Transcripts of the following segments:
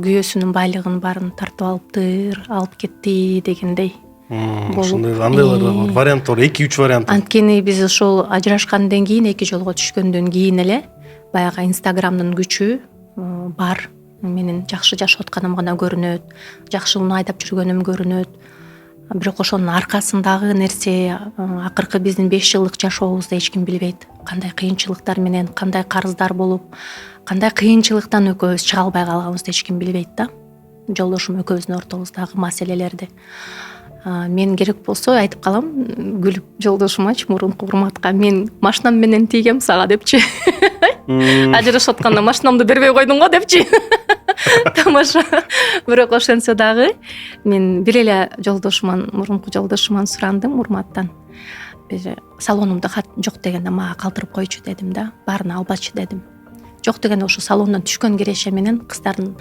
күйөөсүнүн байлыгын баарын тартып алыптыр, алып кетти дегендей. Ошондой андайлар да бар. Вариант бар, 2-3 вариант. Анткени биз ошол ажырашкандан кийин, 2 жолго түшкөндөн кийин эле баягы Инстаграмдын күчү бар. Менин жакшы жашап атканым гана көрүнөт, жакшы унаа айдап жүргөнүм көрүнөт. Бирок ошонун аркасындагы нерсе акыркы биздин 5 жылдык жашообузду эч ким билбейт. Кандай кыйынчылыктар менен, кандай карыздар болуп, кандай кыйынчылыктан экөөбүз чыга албай калганыбызды эч ким билбейт да. Жолдошум экөөбүздүн ортобуздагы маселелерди. Мен керек болсо айтып калам, күлүп жолдошумачы, мурунку урматка, мен машинам менен тийгем сага депчи. Ажырашып атканда машинамды бербей койдуң го депчи. Тамаша. Бирок ошентсе дагы мен бир эле жолдошуман, мурунку жолдошуман сурандым урматтан. Бир салонумда хат жок дегенде мага калтырып койчу дедим да, баарын албачы дедим. Жок дегенде ошо салондон түшкөн киреше менен кыздардын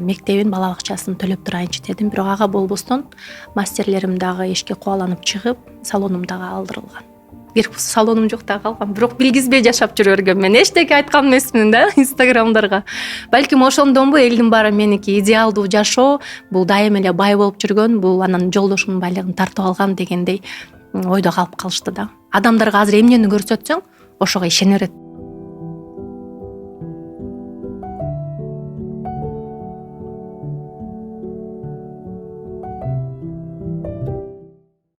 мектебин, бала бакчасын төлөп турайынчы дедим. Бирок ага болбостон мастерлерим дагы эшикке кубаланып чыгып, салонум дагы алдырылган. Керек болсо салонум жок да калган. Бирок билгизбей жашап жүрө бергем. Мен эчтеке айткан эмесмин да Инстаграмдарга. Балким ошондонбу элдин баары меники идеалдуу жашоо, бул дайым эле бай болуп жүргөн, бул анан жолдошунун байлыгын тартып алган дегендей ойдо калып калышты да. Адамдарга азыр эмнени көрсөтсөң, ошого ишене берет.